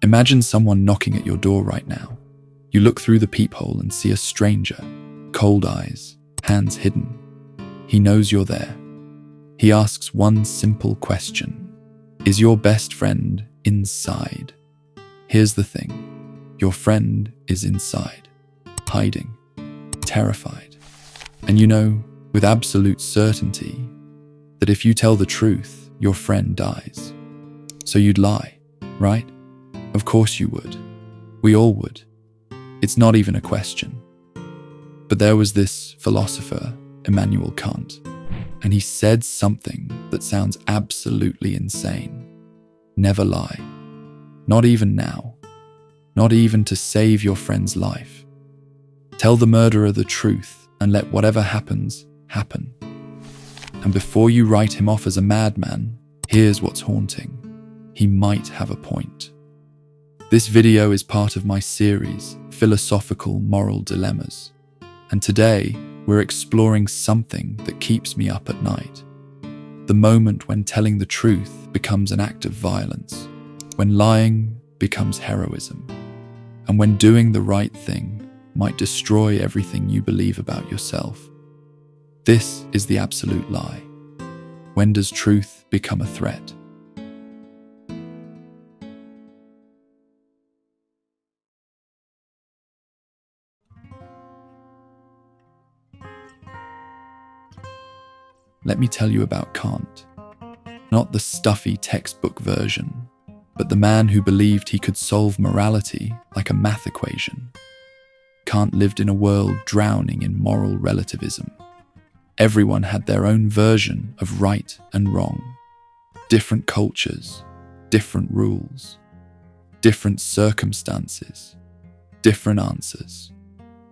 Imagine someone knocking at your door right now. You look through the peephole and see a stranger, cold eyes, hands hidden. He knows you're there. He asks one simple question. Is your best friend inside? Here's the thing. Your friend is inside, hiding, terrified. And you know, with absolute certainty, that if you tell the truth, your friend dies. So you'd lie, right? Of course you would. We all would. It's not even a question. But there was this philosopher, Immanuel Kant, and he said something that sounds absolutely insane. Never lie. Not even now. Not even to save your friend's life. Tell the murderer the truth and let whatever happens, happen. And before you write him off as a madman, here's what's haunting. He might have a point. This video is part of my series, Philosophical Moral Dilemmas. And today, we're exploring something that keeps me up at night. The moment when telling the truth becomes an act of violence, when lying becomes heroism, and when doing the right thing might destroy everything you believe about yourself. This is the absolute lie. When does truth become a threat? Let me tell you about Kant. Not the stuffy textbook version, but the man who believed he could solve morality like a math equation. Kant lived in a world drowning in moral relativism. Everyone had their own version of right and wrong. Different cultures, different rules, different circumstances, different answers.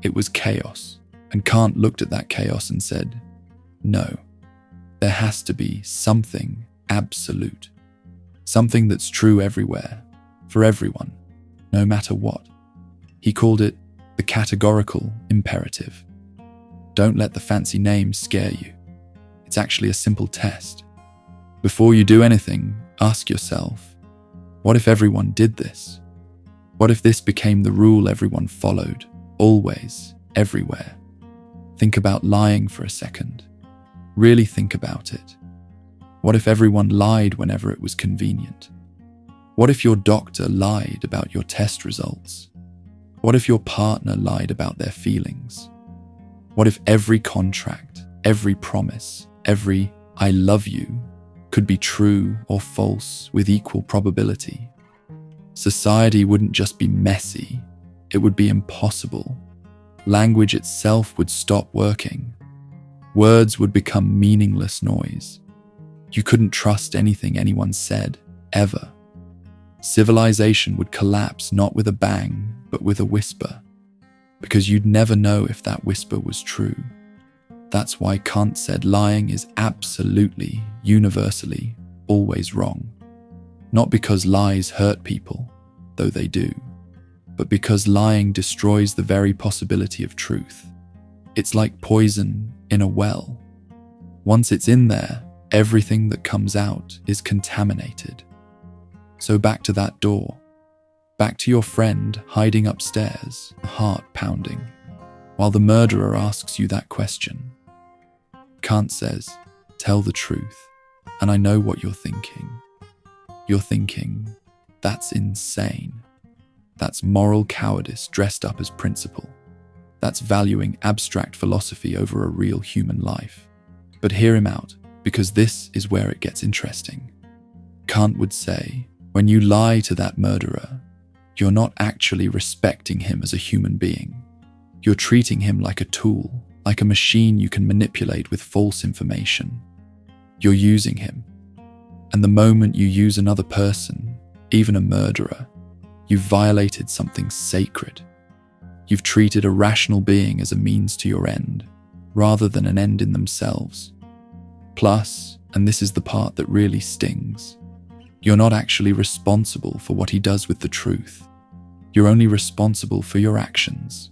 It was chaos, and Kant looked at that chaos and said, no. There has to be something absolute. Something that's true everywhere, for everyone, no matter what. He called it the categorical imperative. Don't let the fancy names scare you. It's actually a simple test. Before you do anything, ask yourself, what if everyone did this? What if this became the rule everyone followed, always, everywhere? Think about lying for a second. Really think about it. What if everyone lied whenever it was convenient? What if your doctor lied about your test results? What if your partner lied about their feelings? What if every contract, every promise, every I love you could be true or false with equal probability? Society wouldn't just be messy, it would be impossible. Language itself would stop working. Words would become meaningless noise. You couldn't trust anything anyone said, ever. Civilization would collapse not with a bang, but with a whisper, because you'd never know if that whisper was true. That's why Kant said lying is absolutely, universally, always wrong. Not because lies hurt people, though they do, but because lying destroys the very possibility of truth. It's like poison in a well. Once it's in there, everything that comes out is contaminated. So back to that door. Back to your friend hiding upstairs, heart pounding, while the murderer asks you that question. Kant says, tell the truth, and I know what you're thinking. You're thinking, that's insane. That's moral cowardice dressed up as principle. That's valuing abstract philosophy over a real human life. But hear him out, because this is where it gets interesting. Kant would say, when you lie to that murderer, you're not actually respecting him as a human being. You're treating him like a tool, like a machine you can manipulate with false information. You're using him. And the moment you use another person, even a murderer, you've violated something sacred. You've treated a rational being as a means to your end, rather than an end in themselves. Plus, and this is the part that really stings, you're not actually responsible for what he does with the truth. You're only responsible for your actions.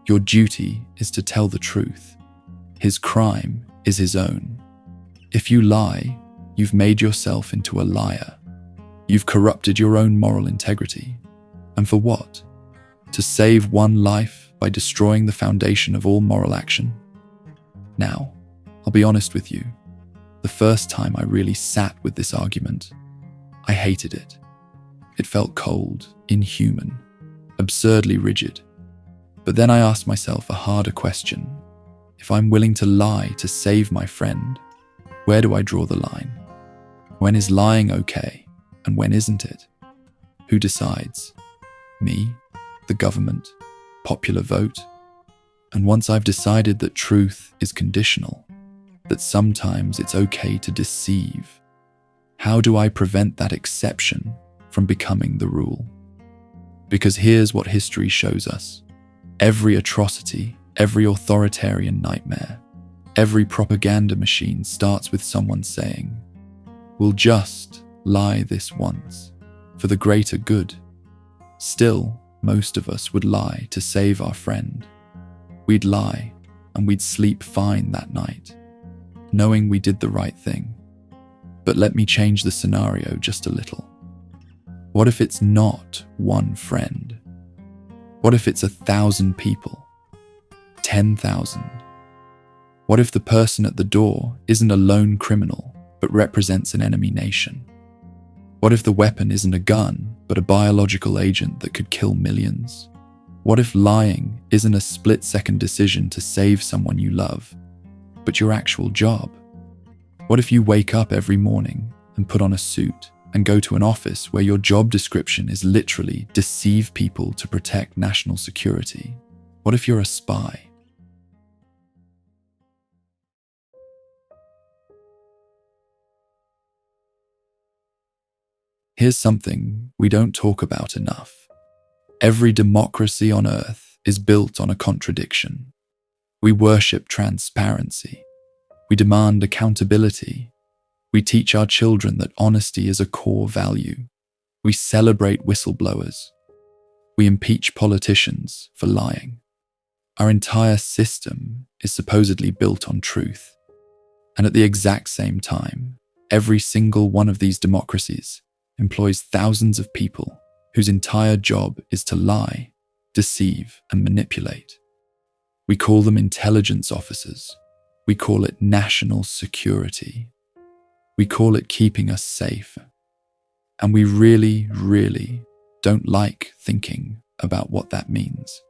Your duty is to tell the truth. His crime is his own. If you lie, you've made yourself into a liar. You've corrupted your own moral integrity, And for what? To save one life by destroying the foundation of all moral action? Now, I'll be honest with you. The first time I really sat with this argument, I hated it. It felt cold, inhuman, absurdly rigid. But then I asked myself a harder question. If I'm willing to lie to save my friend, where do I draw the line? When is lying okay, and when isn't it? Who decides? Me? The government? Popular vote? And once I've decided that truth is conditional, that sometimes it's okay to deceive, how do I prevent that exception from becoming the rule? Because here's what history shows us. Every atrocity, every authoritarian nightmare, every propaganda machine starts with someone saying, "We'll just lie this once, for the greater good." Still, most of us would lie to save our friend. We'd lie, and we'd sleep fine that night, knowing we did the right thing. But let me change the scenario just a little. What if it's not one friend? What if it's 1,000 people? 10,000? What if the person at the door isn't a lone criminal, but represents an enemy nation? What if the weapon isn't a gun, but a biological agent that could kill millions? What if lying isn't a split-second decision to save someone you love, but your actual job? What if you wake up every morning and put on a suit and go to an office where your job description is literally deceive people to protect national security? What if you're a spy? Here's something we don't talk about enough. Every democracy on earth is built on a contradiction. We worship transparency. We demand accountability. We teach our children that honesty is a core value. We celebrate whistleblowers. We impeach politicians for lying. Our entire system is supposedly built on truth. And at the exact same time, every single one of these democracies employs thousands of people whose entire job is to lie, deceive, and manipulate. We call them intelligence officers. We call it national security. We call it keeping us safe. And we really, really don't like thinking about what that means.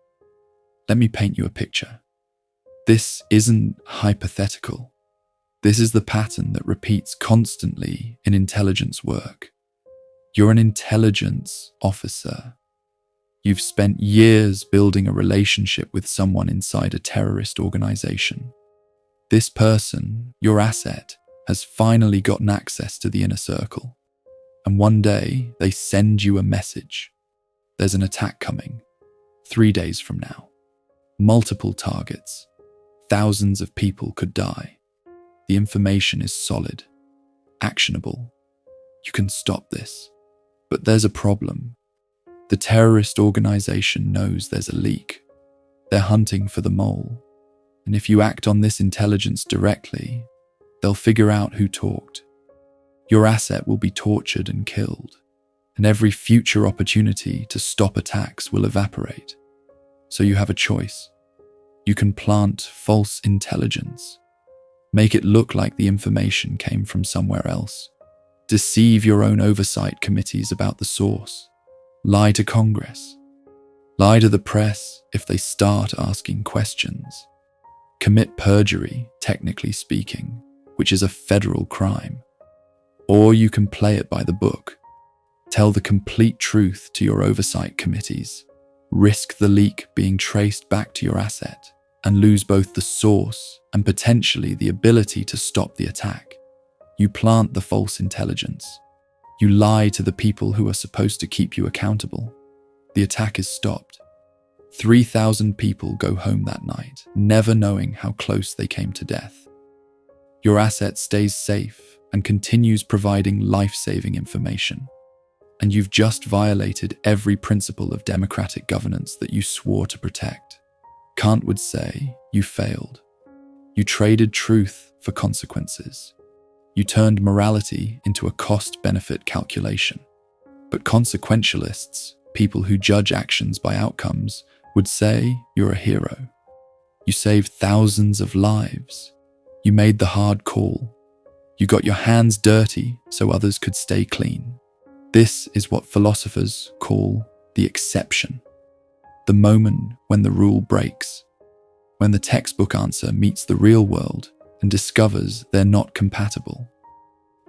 Let me paint you a picture. This isn't hypothetical. This is the pattern that repeats constantly in intelligence work. You're an intelligence officer. You've spent years building a relationship with someone inside a terrorist organization. This person, your asset, has finally gotten access to the inner circle. And one day, they send you a message. There's an attack coming, 3 days from now. Multiple targets. Thousands of people could die. The information is solid, actionable. You can stop this. But there's a problem. The terrorist organization knows there's a leak. They're hunting for the mole. And if you act on this intelligence directly, they'll figure out who talked. Your asset will be tortured and killed, and every future opportunity to stop attacks will evaporate. So you have a choice. You can plant false intelligence, make it look like the information came from somewhere else, deceive your own oversight committees about the source, lie to Congress, lie to the press if they start asking questions, commit perjury, technically speaking, which is a federal crime. Or you can play it by the book, tell the complete truth to your oversight committees, risk the leak being traced back to your asset, and lose both the source and potentially the ability to stop the attack. You plant the false intelligence. You lie to the people who are supposed to keep you accountable. The attack is stopped. 3,000 people go home that night, never knowing how close they came to death. Your asset stays safe and continues providing life-saving information. And you've just violated every principle of democratic governance that you swore to protect. Kant would say you failed. You traded truth for consequences. You turned morality into a cost-benefit calculation. But consequentialists people who judge actions by outcomes would say you're a hero. You saved thousands of lives. You made the hard call. You got your hands dirty so others could stay clean. This is what philosophers call the exception. The moment when the rule breaks, when the textbook answer meets the real world and discovers they're not compatible.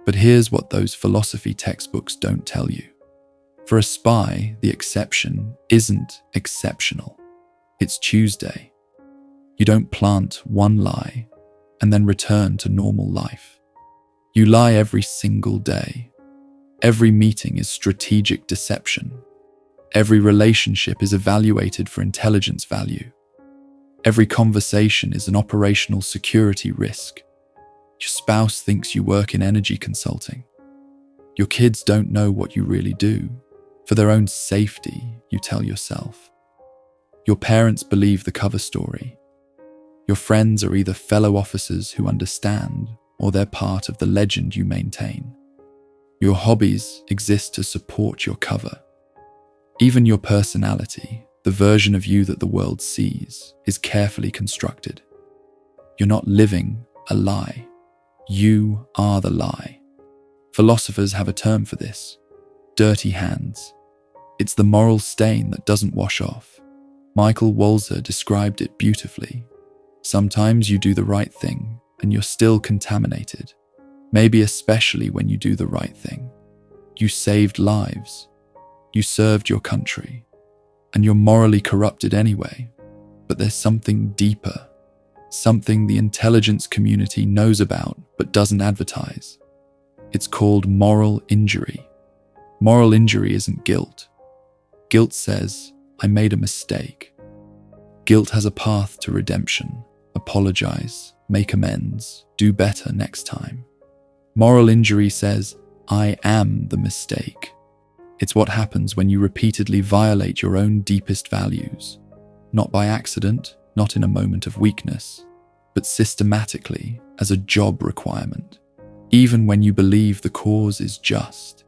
But here's what those philosophy textbooks don't tell you. For a spy, the exception isn't exceptional. It's Tuesday. You don't plant one lie and then return to normal life. You lie every single day. Every meeting is strategic deception. Every relationship is evaluated for intelligence value. Every conversation is an operational security risk. Your spouse thinks you work in energy consulting. Your kids don't know what you really do. For their own safety, you tell yourself. Your parents believe the cover story. Your friends are either fellow officers who understand, or they're part of the legend you maintain. Your hobbies exist to support your cover. Even your personality, the version of you that the world sees, is carefully constructed. You're not living a lie. You are the lie. Philosophers have a term for this: dirty hands. It's the moral stain that doesn't wash off. Michael Walzer described it beautifully. Sometimes you do the right thing and you're still contaminated. Maybe especially when you do the right thing. You saved lives. You served your country. And you're morally corrupted anyway. But there's something deeper. Something the intelligence community knows about but doesn't advertise. It's called moral injury. Moral injury isn't guilt. Guilt says, I made a mistake. Guilt has a path to redemption. Apologize, make amends, do better next time. Moral injury says, I am the mistake. It's what happens when you repeatedly violate your own deepest values. Not by accident, not in a moment of weakness, but systematically as a job requirement. Even when you believe the cause is just.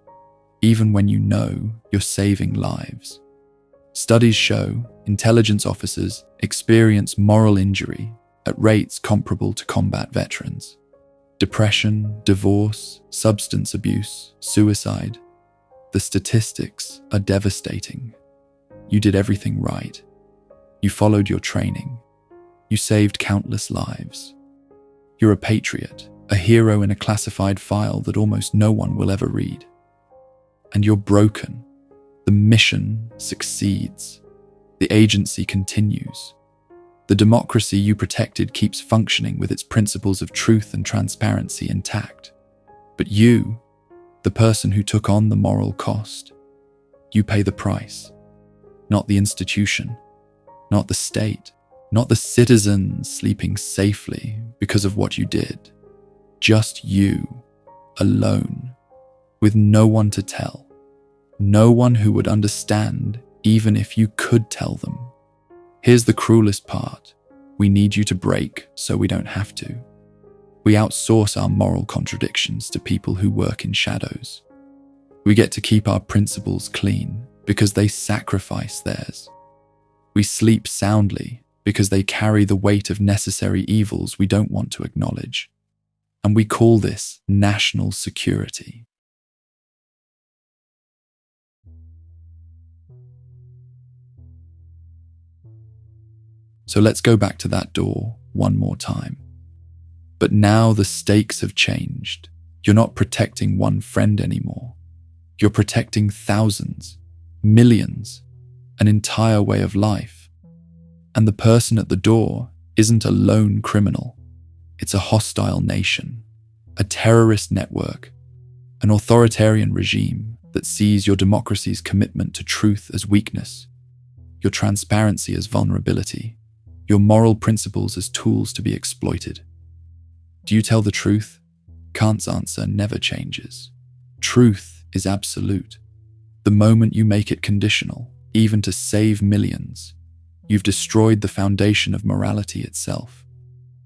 Even when you know you're saving lives. Studies show intelligence officers experience moral injury at rates comparable to combat veterans. Depression, divorce, substance abuse, suicide. The statistics are devastating. You did everything right. You followed your training. You saved countless lives. You're a patriot, a hero in a classified file that almost no one will ever read. And you're broken. The mission succeeds. The agency continues. The democracy you protected keeps functioning with its principles of truth and transparency intact. But you, the person who took on the moral cost, you pay the price. Not the institution, not the state, not the citizens sleeping safely because of what you did. Just you, alone, with no one to tell. No one who would understand even if you could tell them. Here's the cruelest part. We need you to break so we don't have to. We outsource our moral contradictions to people who work in shadows. We get to keep our principles clean because they sacrifice theirs. We sleep soundly because they carry the weight of necessary evils we don't want to acknowledge. And we call this national security. So let's go back to that door one more time. But now the stakes have changed. You're not protecting one friend anymore. You're protecting thousands, millions, an entire way of life. And the person at the door isn't a lone criminal. It's a hostile nation, a terrorist network, an authoritarian regime that sees your democracy's commitment to truth as weakness, your transparency as vulnerability, your moral principles as tools to be exploited. Do you tell the truth? Kant's answer never changes. Truth is absolute. The moment you make it conditional, even to save millions, you've destroyed the foundation of morality itself.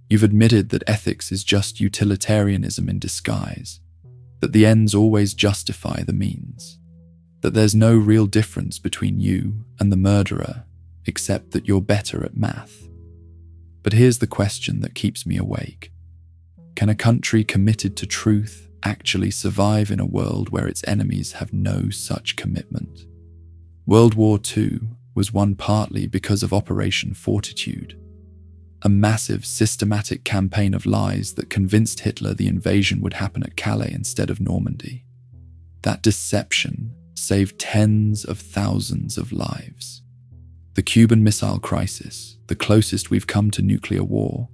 You've admitted that ethics is just utilitarianism in disguise, that the ends always justify the means, that there's no real difference between you and the murderer, except that you're better at math. But here's the question that keeps me awake. Can a country committed to truth actually survive in a world where its enemies have no such commitment? World War II was won partly because of Operation Fortitude, a massive, systematic campaign of lies that convinced Hitler the invasion would happen at Calais instead of Normandy. That deception saved tens of thousands of lives. The Cuban Missile Crisis, the closest we've come to nuclear war,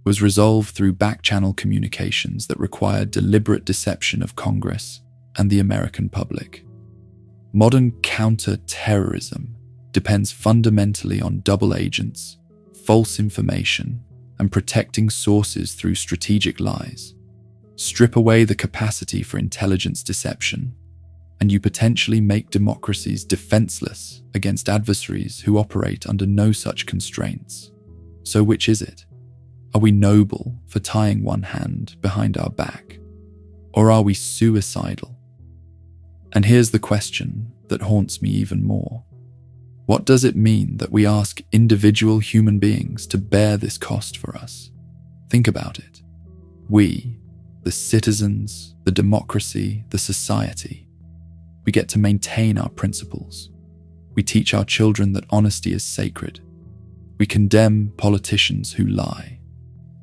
was resolved through back-channel communications that required deliberate deception of Congress and the American public. Modern counter-terrorism depends fundamentally on double agents, false information, and protecting sources through strategic lies. Strip away the capacity for intelligence deception, and you potentially make democracies defenseless against adversaries who operate under no such constraints. So which is it? Are we noble for tying one hand behind our back? Or are we suicidal? And here's the question that haunts me even more. What does it mean that we ask individual human beings to bear this cost for us? Think about it. We, the citizens, the democracy, the society, we get to maintain our principles. We teach our children that honesty is sacred. We condemn politicians who lie.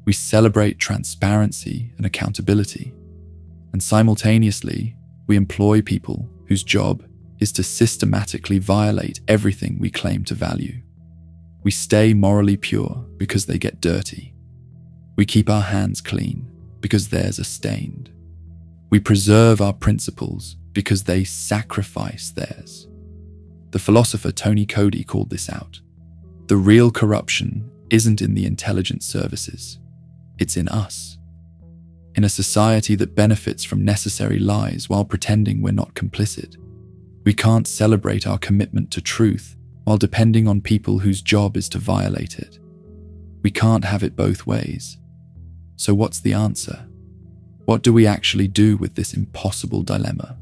We celebrate transparency and accountability. And simultaneously, we employ people whose job is to systematically violate everything we claim to value. We stay morally pure because they get dirty. We keep our hands clean because theirs are stained. We preserve our principles because they sacrifice theirs. The philosopher Tony Cody called this out. The real corruption isn't in the intelligence services, it's in us. In a society that benefits from necessary lies while pretending we're not complicit, we can't celebrate our commitment to truth while depending on people whose job is to violate it. We can't have it both ways. So what's the answer? What do we actually do with this impossible dilemma?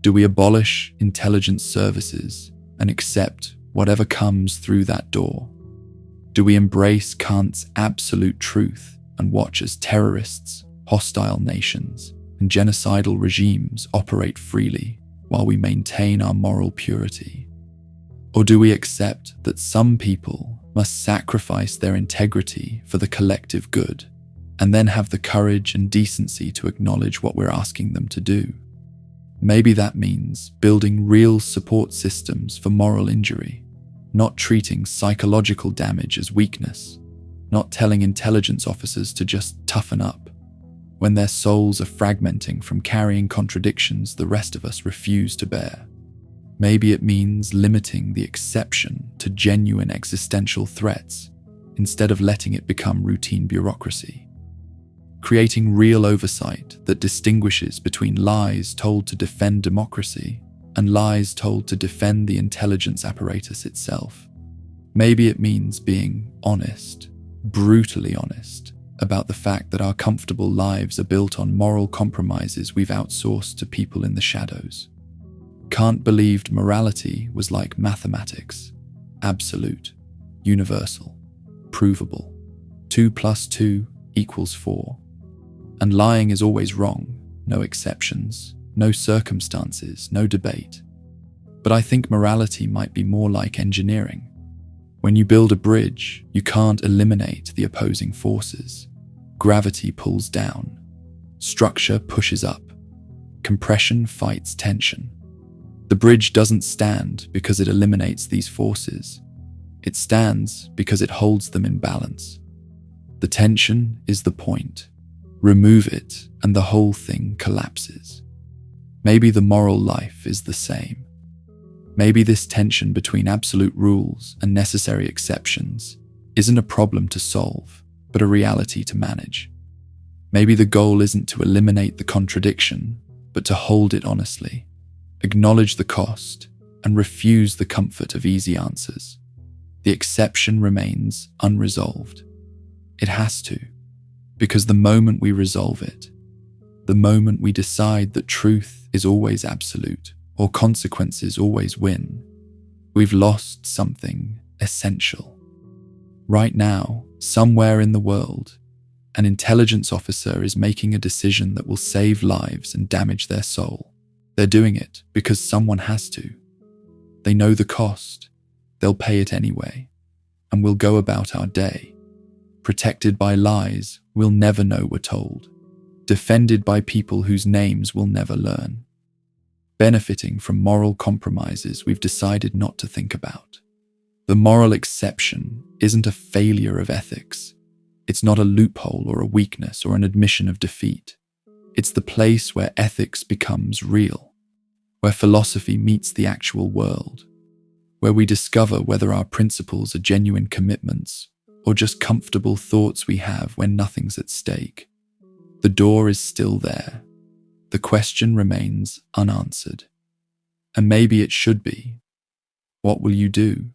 Do we abolish intelligence services and accept whatever comes through that door? Do we embrace Kant's absolute truth and watch as terrorists, hostile nations, and genocidal regimes operate freely while we maintain our moral purity? Or do we accept that some people must sacrifice their integrity for the collective good, and then have the courage and decency to acknowledge what we're asking them to do? Maybe that means building real support systems for moral injury, not treating psychological damage as weakness, not telling intelligence officers to just toughen up when their souls are fragmenting from carrying contradictions the rest of us refuse to bear. Maybe it means limiting the exception to genuine existential threats instead of letting it become routine bureaucracy. Creating real oversight that distinguishes between lies told to defend democracy and lies told to defend the intelligence apparatus itself. Maybe it means being honest, brutally honest, about the fact that our comfortable lives are built on moral compromises we've outsourced to people in the shadows. Kant believed morality was like mathematics, absolute, universal, provable. 2 + 2 = 4. And lying is always wrong, no exceptions, no circumstances, no debate. But I think morality might be more like engineering. When you build a bridge, you can't eliminate the opposing forces. Gravity pulls down. Structure pushes up. Compression fights tension. The bridge doesn't stand because it eliminates these forces. It stands because it holds them in balance. The tension is the point. Remove it, and the whole thing collapses. Maybe the moral life is the same. Maybe this tension between absolute rules and necessary exceptions isn't a problem to solve, but a reality to manage. Maybe the goal isn't to eliminate the contradiction, but to hold it honestly, acknowledge the cost, and refuse the comfort of easy answers. The exception remains unresolved. It has to, because the moment we resolve it, the moment we decide that truth is always absolute, or consequences always win, we've lost something essential. Right now, somewhere in the world, an intelligence officer is making a decision that will save lives and damage their soul. They're doing it because someone has to. They know the cost, they'll pay it anyway, and we'll go about our day, protected by lies we'll never know were told, defended by people whose names we'll never learn, benefiting from moral compromises we've decided not to think about. The moral exception isn't a failure of ethics. It's not a loophole or a weakness or an admission of defeat. It's the place where ethics becomes real, where philosophy meets the actual world, where we discover whether our principles are genuine commitments or just comfortable thoughts we have when nothing's at stake. The door is still there. The question remains unanswered. And maybe it should be. What will you do?